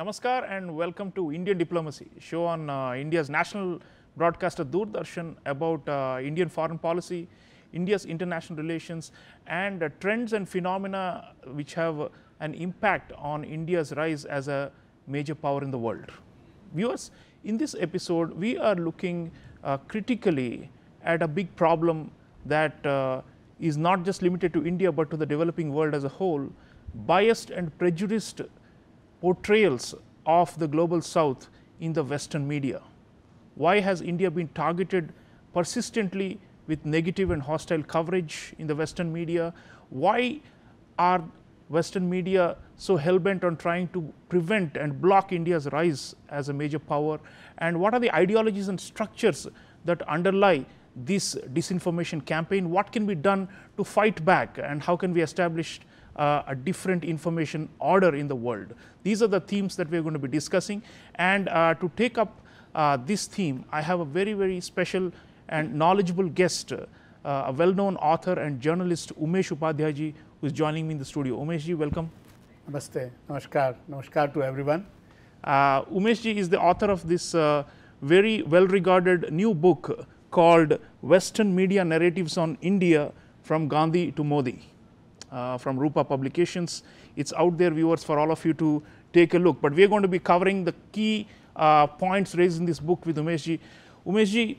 Namaskar and welcome to Indian Diplomacy, show on India's national broadcaster Doordarshan about Indian foreign policy, India's international relations and trends and phenomena which have an impact on India's rise as a major power in the world. Viewers, in this episode we are looking critically at a big problem that is not just limited to India but to the developing world as a whole, biased and prejudiced portrayals of the global south in the Western media. Why has India been targeted persistently with negative and hostile coverage in the Western media? Why are Western media so hell-bent on trying to prevent and block India's rise as a major power? And what are the ideologies and structures that underlie this disinformation campaign? What can be done to fight back, and how can we establish a different information order in the world? These are the themes that we are going to be discussing, and to take up this theme, I have a very special and knowledgeable guest, a well-known author and journalist, Umesh Upadhyay ji, who is joining me in the studio. Umesh ji, welcome. Namaste, namaskar, namaskar to everyone. Umesh ji is the author of this very well-regarded new book called Western Media Narratives on India from Gandhi to Modi, from Rupa Publications. It's out there, viewers, for all of you to take a look. But we are going to be covering the key points raised in this book with Umesh ji. Umesh ji,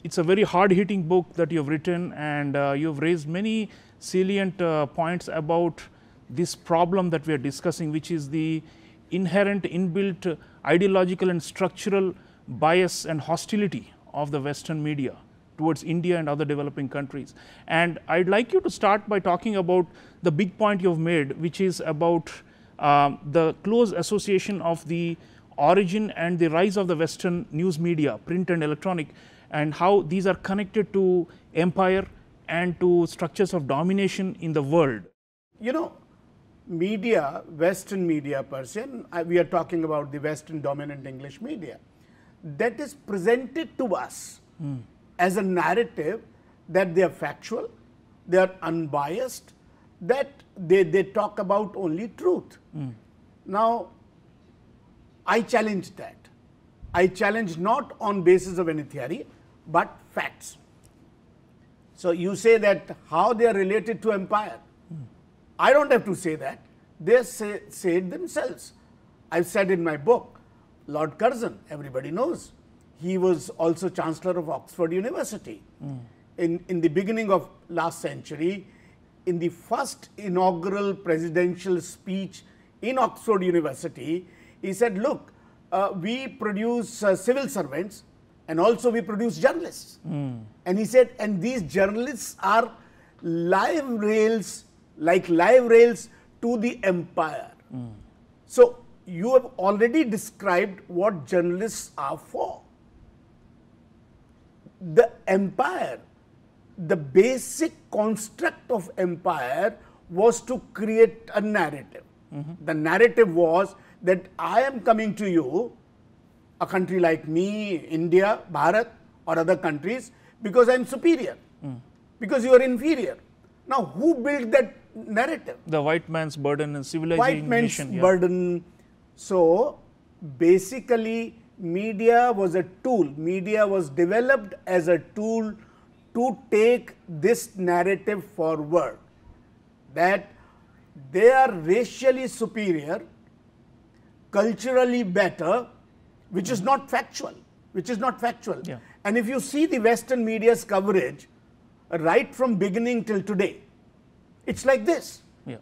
it's a very hard-hitting book that you have written, and you have raised many salient points about this problem that we are discussing, which is the inherent, inbuilt ideological and structural bias and hostility of the Western media towards India and other developing countries. And I'd like you to start by talking about the big point you have made, which is about the close association of the origin and the rise of the Western news media, print and electronic, and how these are connected to empire and to structures of domination in the world. You know, media, Western media per se, we are talking about the Western dominant English media, that is presented to us as a narrative that they are factual, they are unbiased, that they talk about only truth. Now, I challenge that. I challenge not on basis of any theory, but facts. So, you say that how they are related to empire. I don't have to say that. They say it themselves. I've said in my book, Lord Curzon, everybody knows. He was also Chancellor of Oxford University. In the beginning of last century, in the first inaugural presidential speech in Oxford University, he said, look, we produce civil servants and also we produce journalists. And he said, and these journalists are live rails, like live rails to the empire. So, you have already described what journalists are for. The empire, the basic construct of empire was to create a narrative. The narrative was that I am coming to you, a country like me, India, Bharat or other countries, because I am superior, because you are inferior. Now, who built that narrative? The white man's burden and civilization. White man's burden. So, basically media was a tool, media was developed as a tool to take this narrative forward, that they are racially superior, culturally better, which is not factual, Yeah. And if you see the Western media's coverage, right from beginning till today, it's like this. Yeah.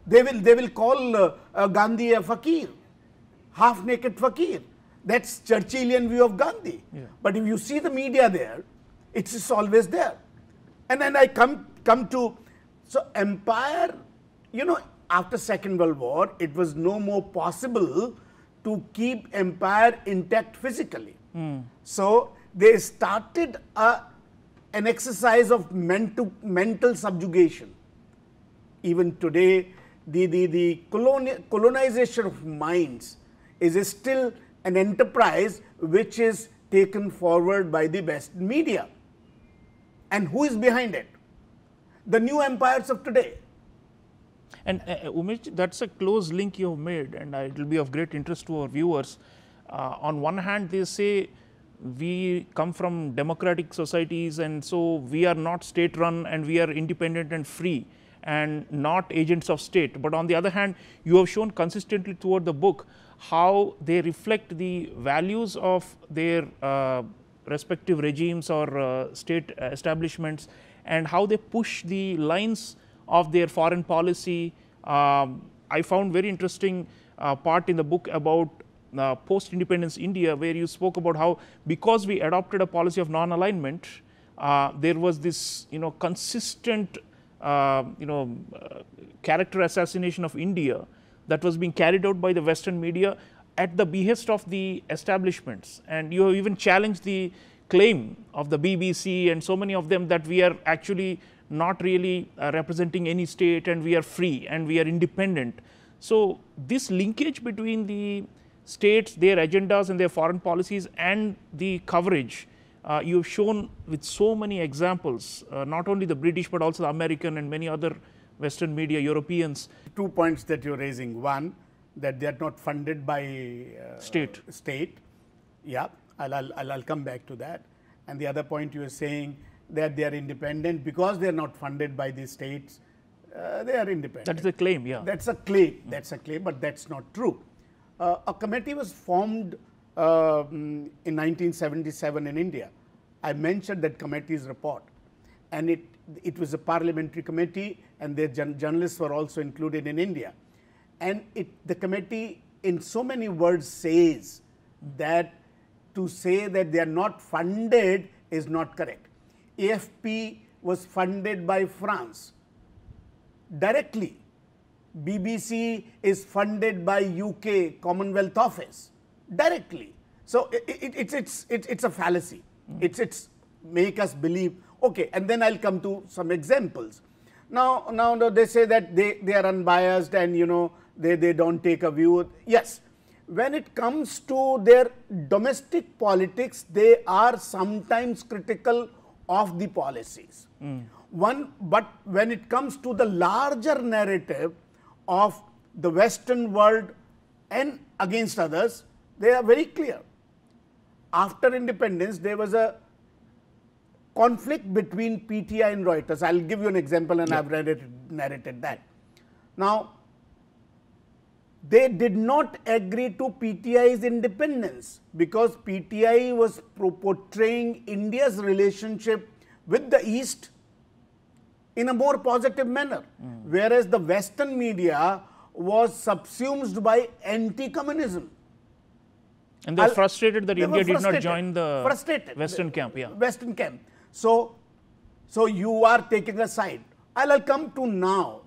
They will call Gandhi a fakir, half-naked fakir. That's Churchillian view of Gandhi. Yeah. But if you see the media there, it's always there. And then I come to, so empire, you know, after Second World War, it was no more possible to keep empire intact physically. So, they started an exercise of mental subjugation. Even today, the colonization of minds is still an enterprise which is taken forward by the Western media. And who is behind it? The new empires of today. And Umesh, that's a close link you have made, and it will be of great interest to our viewers. On one hand, they say we come from democratic societies, and so we are not state run and we are independent and free and not agents of state. But on the other hand, you have shown consistently throughout the book how they reflect the values of their respective regimes or state establishments, and how they push the lines of their foreign policy. I found very interesting part in the book about post-independence India, where you spoke about how, because we adopted a policy of non-alignment, there was this consistent character assassination of India that was being carried out by the Western media at the behest of the establishments. And you have even challenged the claim of the BBC and so many of them that we are actually not really representing any state and we are free and we are independent. So this linkage between the states, their agendas and their foreign policies and the coverage, you have shown with so many examples, not only the British but also the American and many other Western media, Europeans. 2 points that you're raising. One, that they are not funded by State. Yeah, I'll come back to that. And the other point you are saying that they are independent because they are not funded by the states. They are independent. That's the claim, yeah. That's a claim. That's a claim, but that's not true. A committee was formed in 1977 in India. I mentioned that committee's report, and it was a parliamentary committee, and their journalists were also included in India. And the committee, in so many words, says that to say that they are not funded is not correct. AFP was funded by France directly. BBC is funded by UK Commonwealth Office directly. So it's a fallacy. It's make us believe. Okay, and then I'll come to some examples. Now they say that they are unbiased and they don't take a view. Yes, when it comes to their domestic politics, they are sometimes critical of the policies. But when it comes to the larger narrative of the Western world and against others, they are very clear. After independence, there was a conflict between PTI and Reuters. I'll give you an example, and I've narrated that. Now, they did not agree to PTI's independence because PTI was portraying India's relationship with the East in a more positive manner, whereas the Western media was subsumed by anti-communism. And they were frustrated that India did not join the Western camp. Yeah. Western camp. So you are taking a side. I'll come to now.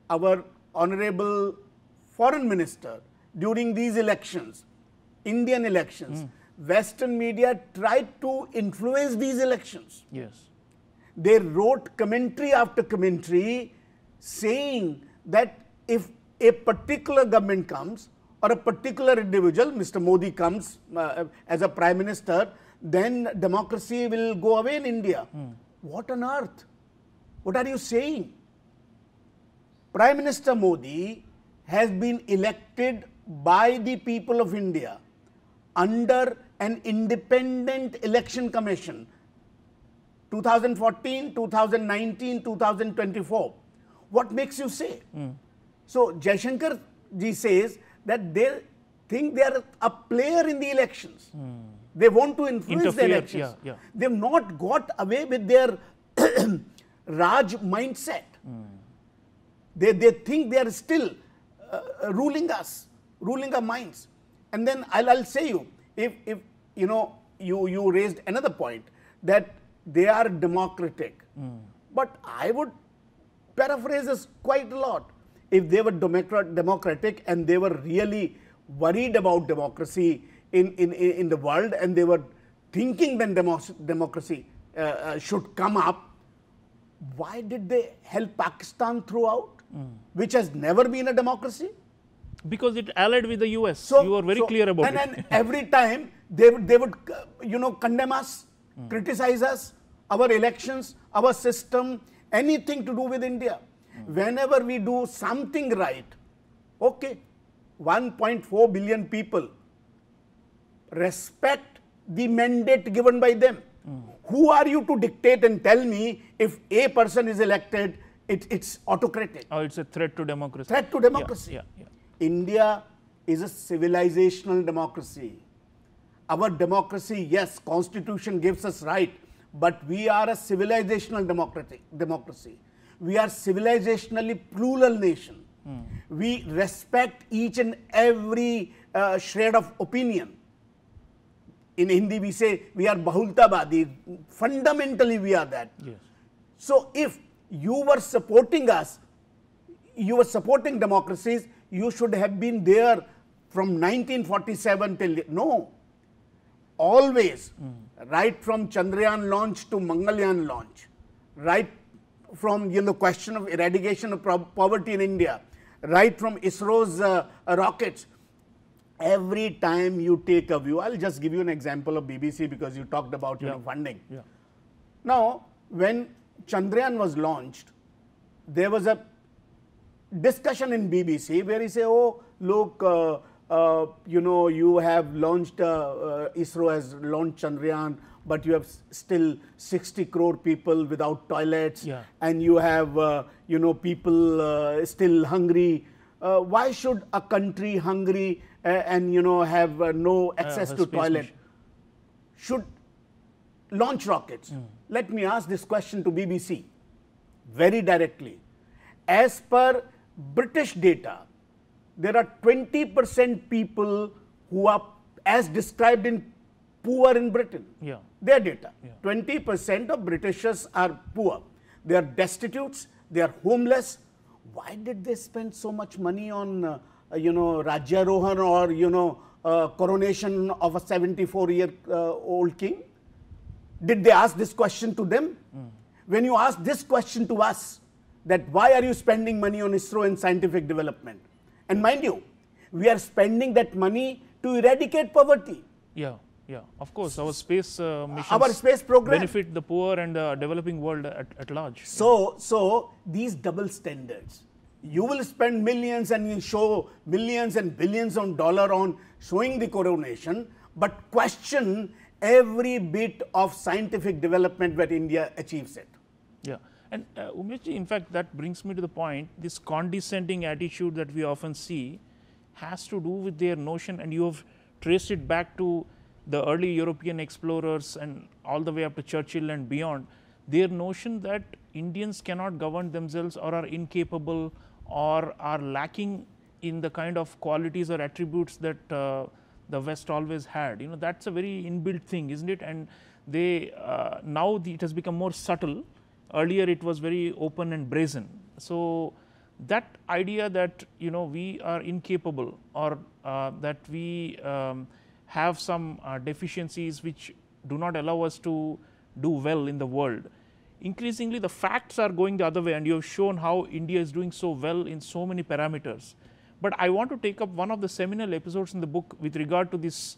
Our honorable foreign minister, during these elections, Indian elections, Western media tried to influence these elections. Yes. They wrote commentary after commentary saying that if a particular government comes or a particular individual, Mr. Modi comes as a prime minister, then democracy will go away in India. What on earth? What are you saying? Prime Minister Modi has been elected by the people of India under an independent election commission, 2014, 2019, 2024. What makes you say? So Jaishankar ji says that they think they are a player in the elections. They want to influence the elections. They have not got away with their Raj mindset. They think they are still ruling us, ruling our minds. And then I'll say you, if you raised another point that they are democratic, but I would paraphrase this quite a lot. If they were democratic and they were really worried about democracy in the world, and they were thinking when democracy should come up, why did they help Pakistan throughout, which has never been a democracy? Because it allied with the US. So, you are very clear about it. And every time they would condemn us, criticize us, our elections, our system, anything to do with India. Whenever we do something right, okay, 1.4 billion people respect the mandate given by them. Who are you to dictate and tell me if a person is elected, it's autocratic? Oh, it's a threat to democracy. Threat to democracy. Yeah. India is a civilizational democracy. Our democracy, yes, constitution gives us right, but we are a civilizational democracy. We are civilizationally plural nation. We respect each and every shred of opinion. In Hindi, we say we are Bahultabadi. Fundamentally, we are that. Yes. So, if you were supporting us, you were supporting democracies, you should have been there from 1947 till no. Always, right from Chandrayaan launch to Mangalyaan launch, right from question of eradication of poverty in India, right from ISRO's rockets. Every time you take a view, I'll just give you an example of BBC because you talked about funding. Yeah. Now, when Chandrayaan was launched, there was a discussion in BBC where he said, oh, look, you have launched, ISRO has launched Chandrayaan, but you have still 60 crore people without toilets, and you have, people still hungry. Why should a country hungry and have no access to toilet should launch rockets? Let me ask this question to BBC very directly. As per British data, there are 20% people who are as described in poor in Britain. Their data. 20% of Britishers are poor. They are destitutes. They are homeless. Why did they spend so much money on, Rajyarohan or, coronation of a 74-year-old king? Did they ask this question to them? When you ask this question to us, that why are you spending money on ISRO and scientific development? And mind you, we are spending that money to eradicate poverty. Yeah. Of course, our space missions, our space program, benefit the poor and the developing world at large. So these double standards, you will spend millions and you show millions and billions of dollars on showing the coronation, but question every bit of scientific development where India achieves it. Yeah. And Umesh, in fact, that brings me to the point, this condescending attitude that we often see has to do with their notion, and you have traced it back to the early European explorers and all the way up to Churchill and beyond, their notion that Indians cannot govern themselves or are incapable or are lacking in the kind of qualities or attributes that the West always had. That's a very inbuilt thing, isn't it? And they now it has become more subtle. Earlier it was very open and brazen. So that idea that we are incapable or that we have some deficiencies which do not allow us to do well in the world. Increasingly the facts are going the other way, and you have shown how India is doing so well in so many parameters. But I want to take up one of the seminal episodes in the book with regard to this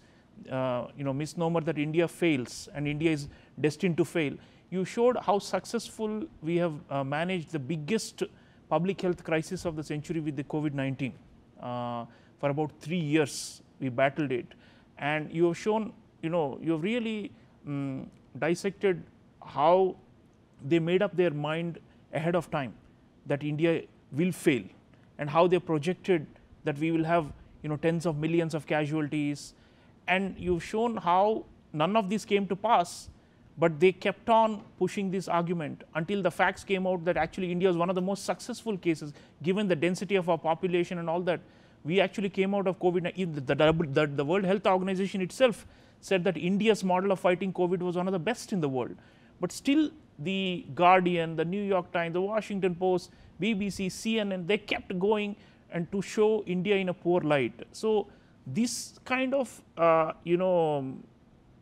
misnomer that India fails and India is destined to fail. You showed how successful we have managed the biggest public health crisis of the century with the COVID-19. For about 3 years we battled it. And you have shown, you have really dissected how they made up their mind ahead of time that India will fail, and how they projected that we will have tens of millions of casualties. And you've shown how none of this came to pass, but they kept on pushing this argument until the facts came out that actually India is one of the most successful cases given the density of our population and all that. We actually came out of COVID-19. The World Health Organization itself said that India's model of fighting COVID was one of the best in the world. But still the Guardian, the New York Times, the Washington Post, BBC, CNN, they kept going and to show India in a poor light. So this kind of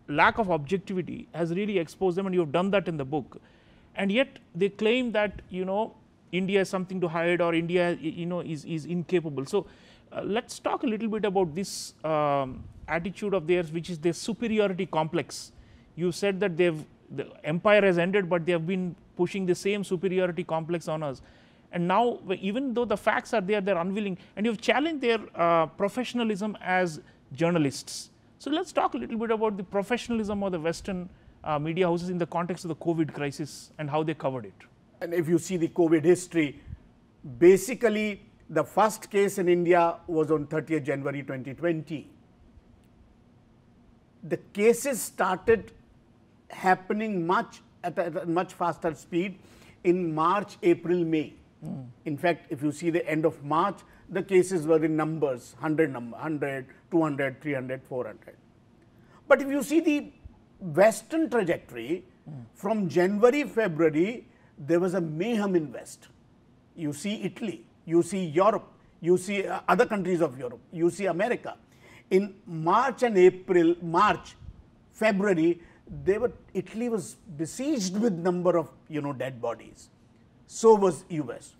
lack of objectivity has really exposed them, and you have done that in the book. And yet they claim that India is something to hide, or India is incapable. So let's talk a little bit about this attitude of theirs, which is their superiority complex. You said that the empire has ended, but they have been pushing the same superiority complex on us. And now, even though the facts are there, they're unwilling, and you've challenged their professionalism as journalists. So let's talk a little bit about the professionalism of the Western media houses in the context of the COVID crisis and how they covered it. And if you see the COVID history, basically the first case in India was on 30th January 2020. The cases started happening at a much faster speed in March, April, May. In fact, if you see the end of March, the cases were in numbers, 100, 200, 300, 400. But if you see the Western trajectory, from January, February, there was a mayhem in West. You see Italy, you see Europe, you see other countries of Europe, you see America. In March and April, February, Italy was besieged with number of dead bodies. So was US.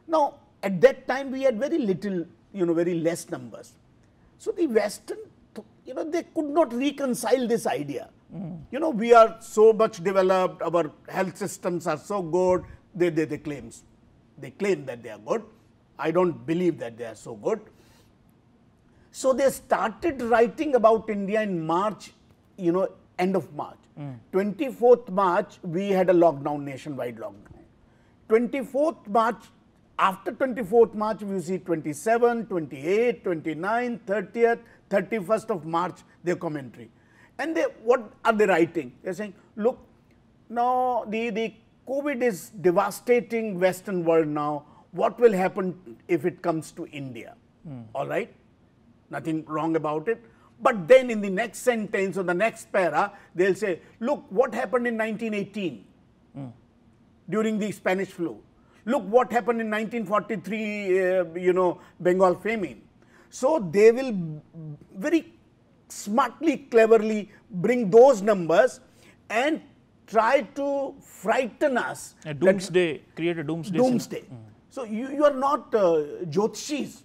Now, at that time, we had very little, very less numbers. So the Western, they could not reconcile this idea. We are so much developed, our health systems are so good, they claim that they are good. I don't believe that they are so good. So they started writing about India in March, end of March. 24th March, we had a lockdown, nationwide lockdown. 24th March, after 24th March, we see 27, 28, 29, 30th, 31st of March, their commentary. And what are they writing? They're saying, look, now the COVID is devastating Western world now. What will happen if it comes to India? All right, nothing wrong about it. But then in the next sentence or the next para, they'll say, look, what happened in 1918 during the Spanish flu? Look what happened in 1943, Bengal famine. So they will very smartly, cleverly bring those numbers and try to frighten us. A doomsday, create a doomsday. Doomsday. So you are not Jyotishis,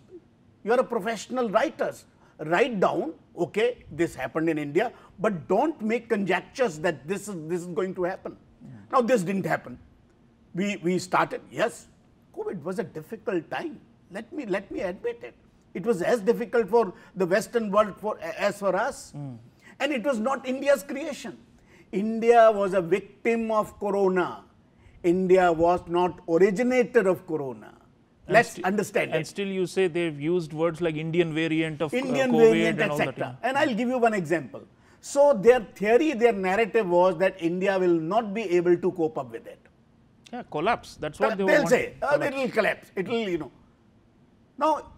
you are a professional writers. Write down, okay, this happened in India, but don't make conjectures that this is going to happen. Now this didn't happen. We started, yes, COVID was a difficult time. Let me admit it. It was as difficult for the Western world as for us. And it was not India's creation. India was a victim of Corona. India was not originator of Corona. Let's understand it. And still you say they've used words like Indian variant of Indian COVID variant, and all that. etc. And I'll give you one example. So their theory, their narrative was that India will not be able to cope up with it. Yeah, collapse. That's what they'll say. It will collapse. It will, Now,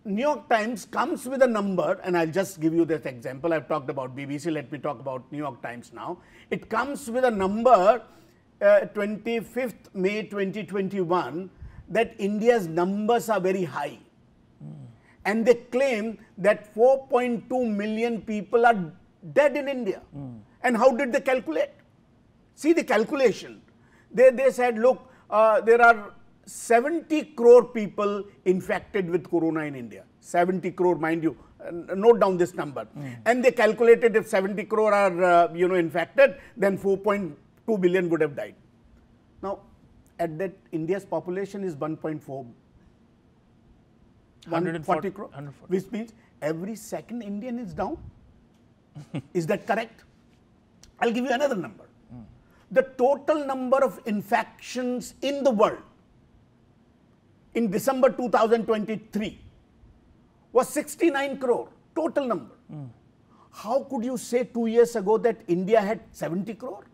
New York Times comes with a number, and I'll just give you this example. I've talked about BBC. Let me talk about New York Times now. It comes with a number, 25th May 2021, that India's numbers are very high. And they claim that 4.2 million people are dead in India. And how did they calculate? See the calculation. They said, look, there are 70 crore people infected with Corona in India. 70 crore, mind you. Note down this number. And they calculated if 70 crore are, infected, then 4.2 billion would have died. Now, at that, India's population is 1.4. 140 crore, 140. which means every second Indian is down. Is that correct? I'll give you another number. The total number of infections in the world in December 2023 was 69 crore, total number. How could you say 2 years ago that India had 70 crore?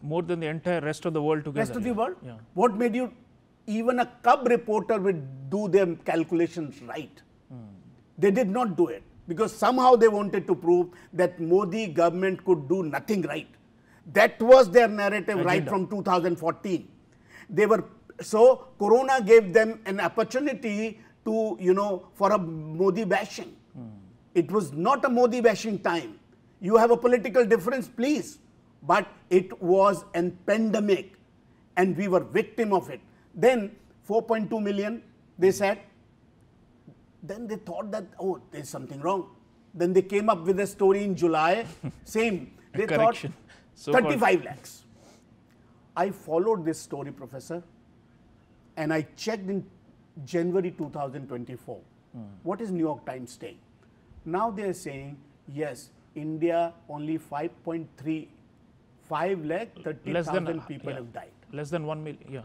More than the entire rest of the world together. Rest of the world? Yeah. What made you, even a cub reporter would do their calculations right? They did not do it because somehow they wanted to prove that Modi government could do nothing right. That was their narrative right from 2014. So Corona gave them an opportunity to, for a Modi bashing. It was not a Modi bashing time. You have a political difference, please. But it was a pandemic and we were victim of it. Then 4.2 million, they said. Then they thought that, oh, there's something wrong. Then they came up with a story in July, same. They thought 35 lakhs. I followed this story, Professor. and I checked in January 2024. What is New York Times saying? Now they are saying, yes, India only 5,30,000 people have died. Less than 1 million, yeah.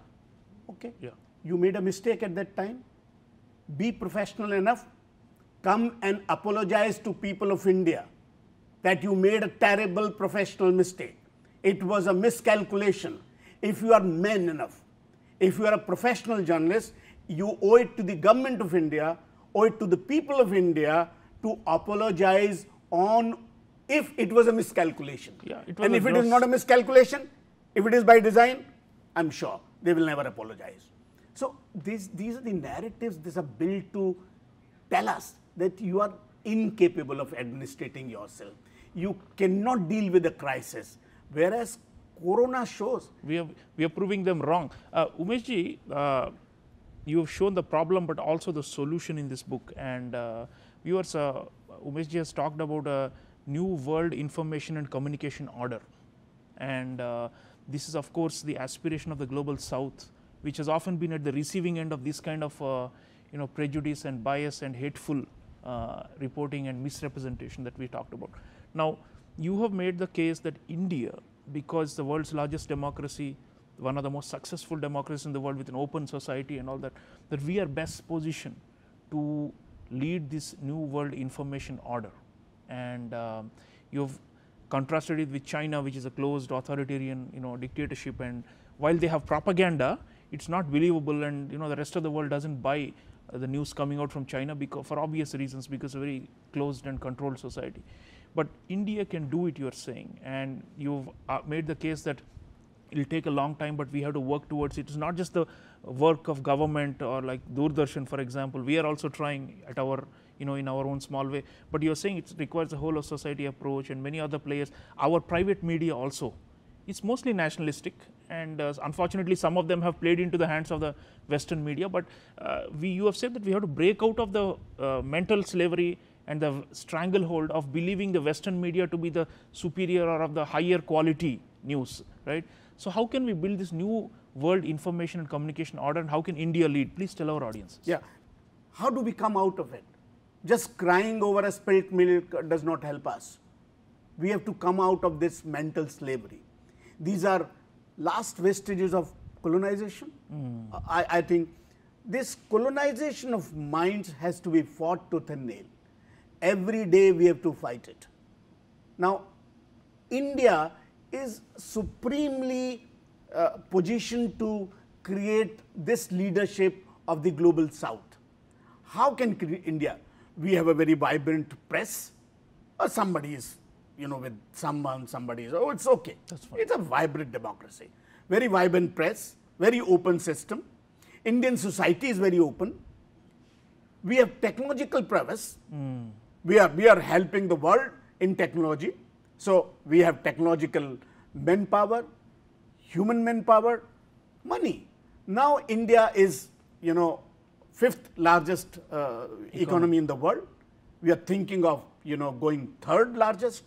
Okay. Yeah. You made a mistake at that time. Be professional enough. Come and apologize to people of India that you made a terrible professional mistake. It was a miscalculation. If you are man enough, if you are a professional journalist, you owe it to the government of India, owe it to the people of India to apologize on if it was a miscalculation. Yeah, and if it is not a miscalculation, if it is by design, I'm sure they will never apologize. So these are the narratives that are built to tell us that you are incapable of administrating yourself. You cannot deal with a crisis. Whereas Corona shows. We are proving them wrong. Umesh ji, you have shown the problem but also the solution in this book. And viewers, Umesh ji has talked about a new world information and communication order. And this is of course the aspiration of the global south, which has often been at the receiving end of this kind of prejudice and bias and hateful reporting and misrepresentation that we talked about. Now, you have made the case that India, because the world's largest democracy, one of the most successful democracies in the world with an open society and all that, that we are best positioned to lead this new world information order. And you've contrasted it with China, which is a closed authoritarian dictatorship, and while they have propaganda, it's not believable, and the rest of the world doesn't buy the news coming out from China because, for obvious reasons, because it's a very closed and controlled society. But India can do it, you are saying, and you've made the case that it will take a long time, but we have to work towards it. It's not just the work of government or like Doordarshan, for example. We are also trying at our, in our own small way, but you're saying it requires a whole of society approach and many other players. Our private media also, it's mostly nationalistic, and unfortunately some of them have played into the hands of the Western media, but you have said that we have to break out of the mental slavery and the stranglehold of believing the Western media to be the superior or of the higher quality news, right? So how can we build this new world information and communication order, and how can India lead? Please tell our audience. Yeah. How do we come out of it? Just crying over a spilt milk does not help us. We have to come out of this mental slavery. These are last vestiges of colonization. I think this colonization of minds has to be fought tooth and nail. Every day we have to fight it. Now, India is supremely positioned to create this leadership of the global south. How can India? We have a very vibrant press. Or somebody is, with someone, somebody is, oh, it's okay. That's fine. It's a vibrant democracy. Very vibrant press, very open system. Indian society is very open. We have technological prowess. We are helping the world in technology. So we have technological manpower, human manpower, money. Now India is, fifth largest economy in the world. We are thinking of, going third largest.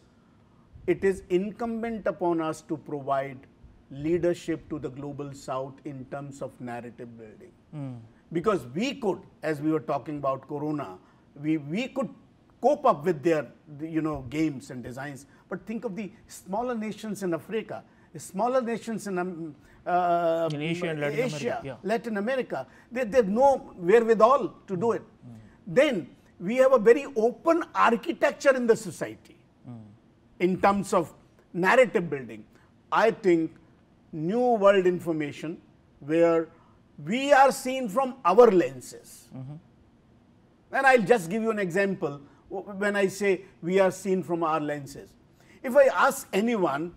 It is incumbent upon us to provide leadership to the global south in terms of narrative building. Because we could, as we were talking about Corona, we could cope up with their, games and designs. But think of the smaller nations in Africa, the smaller nations in Asia and Latin America. Yeah. Latin America. They have no wherewithal to do it. Then we have a very open architecture in the society in terms of narrative building. I think new world information where we are seen from our lenses. And I'll just give you an example when I say we are seen from our lenses. If I ask anyone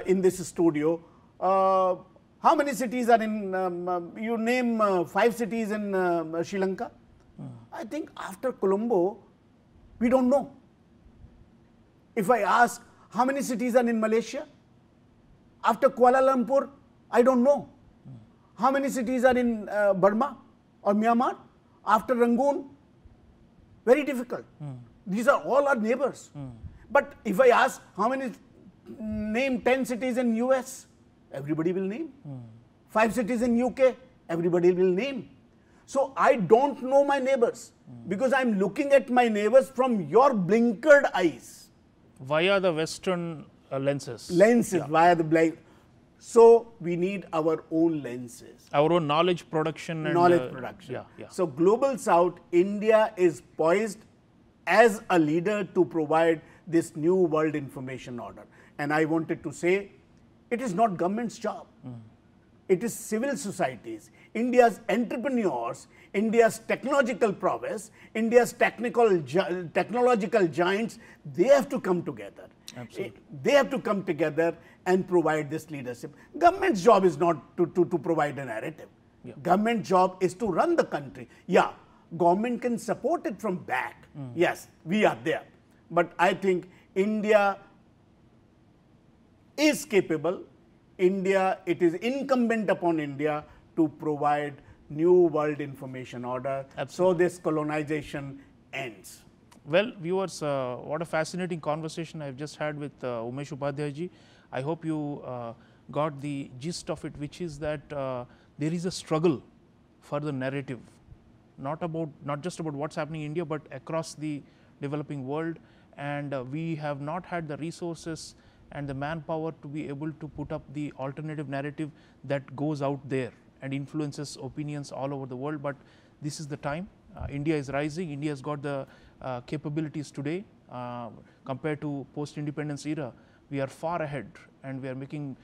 in this studio, how many cities are in, you name 5 cities in Sri Lanka? I think after Colombo, we don't know. If I ask how many cities are in Malaysia, after Kuala Lumpur, I don't know. How many cities are in Burma or Myanmar? After Rangoon, very difficult. These are all our neighbors. But if I ask how many, name 10 cities in US, everybody will name. 5 cities in UK, everybody will name. So I don't know my neighbors because I'm looking at my neighbors from your blinkered eyes. Via the Western lenses. Lenses, via the blind. So we need our own lenses. Our own knowledge production. And, knowledge production. So Global South, India is poised as a leader to provide this new world information order. And I wanted to say, it is not government's job. It is civil societies, India's entrepreneurs, India's technological prowess, India's technological giants, they have to come together. Absolutely. They have to come together and provide this leadership. Government's job is not to provide a narrative. Government job is to run the country. Yeah, government can support it from back. Yes, we are there. But I think India is capable. India, it is incumbent upon India to provide new world information order. So this colonization ends. Well, viewers, what a fascinating conversation I've just had with Umesh Upadhyay ji. I hope you got the gist of it, which is that there is a struggle for the narrative, not just about what's happening in India, but across the developing world. And we have not had the resources and the manpower to be able to put up the alternative narrative that goes out there and influences opinions all over the world. But this is the time. India is rising. India has got the capabilities today compared to post-independence era. We are far ahead, and we are making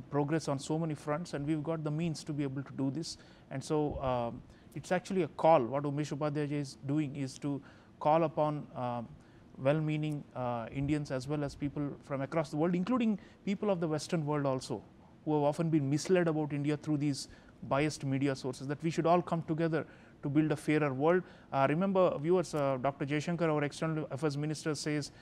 progress on so many fronts, and we've got the means to be able to do this. And so it's actually a call. What Umesh Upadhyay is doing is to call upon well-meaning Indians as well as people from across the world, including people of the Western world also, who have often been misled about India through these biased media sources, that we should all come together to build a fairer world. Remember, viewers, Dr. Jaishankar, our External Affairs Minister, says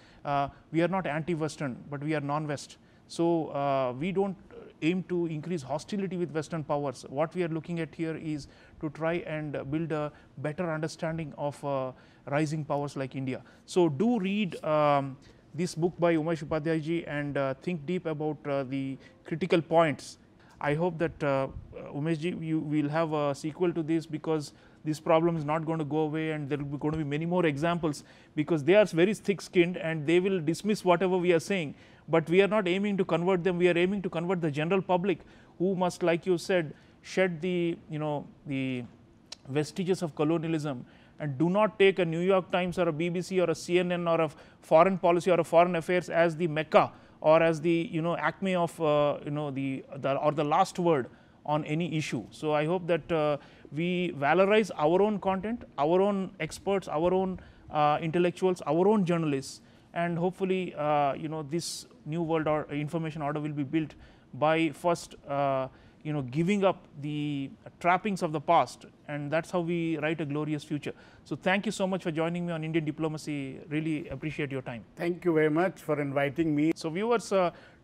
we are not anti-Western, but we are non-West. So we don't aim to increase hostility with Western powers. What we are looking at here is to try and build a better understanding of rising powers like India. So do read this book by Umesh Upadhyay ji and think deep about the critical points. I hope that Umesh ji, you will have a sequel to this, because this problem is not going to go away, and there will be going to be many more examples, because they are very thick-skinned and they will dismiss whatever we are saying. But we are not aiming to convert them. We are aiming to convert the general public, who must, like you said, shed the the vestiges of colonialism, and do not take a New York Times or a BBC or a CNN or a foreign policy or a foreign affairs as the mecca or as the acme of the last word on any issue. So I hope that we valorize our own content, our own experts, our own intellectuals, our own journalists, and hopefully this new world or information order will be built by first giving up the trappings of the past, and that's how we write a glorious future. So thank you so much for joining me on Indian Diplomacy. Really appreciate your time. Thank you very much for inviting me. So viewers,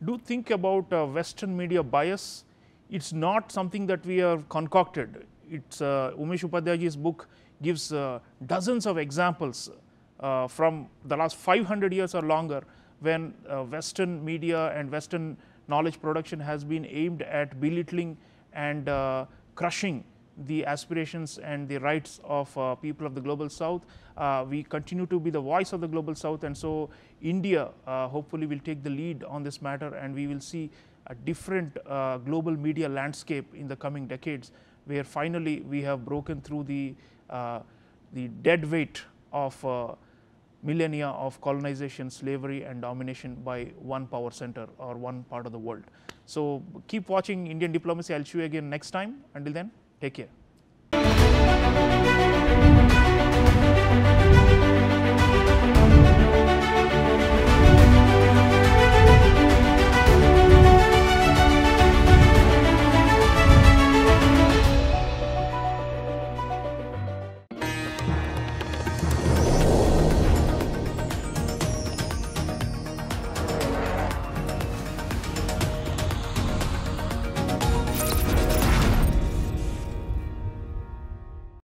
do think about Western media bias. It's not something that we have concocted. It's Umesh Upadhyay's book gives dozens of examples from the last 500 years or longer, when Western media and Western knowledge production has been aimed at belittling and crushing the aspirations and the rights of people of the Global South. We continue to be the voice of the Global South, and so India hopefully will take the lead on this matter, and we will see a different global media landscape in the coming decades, where finally we have broken through the dead weight of millennia of colonization, slavery and domination by one power center or one part of the world. So keep watching Indian Diplomacy. I'll see you again next time. Until then, take care.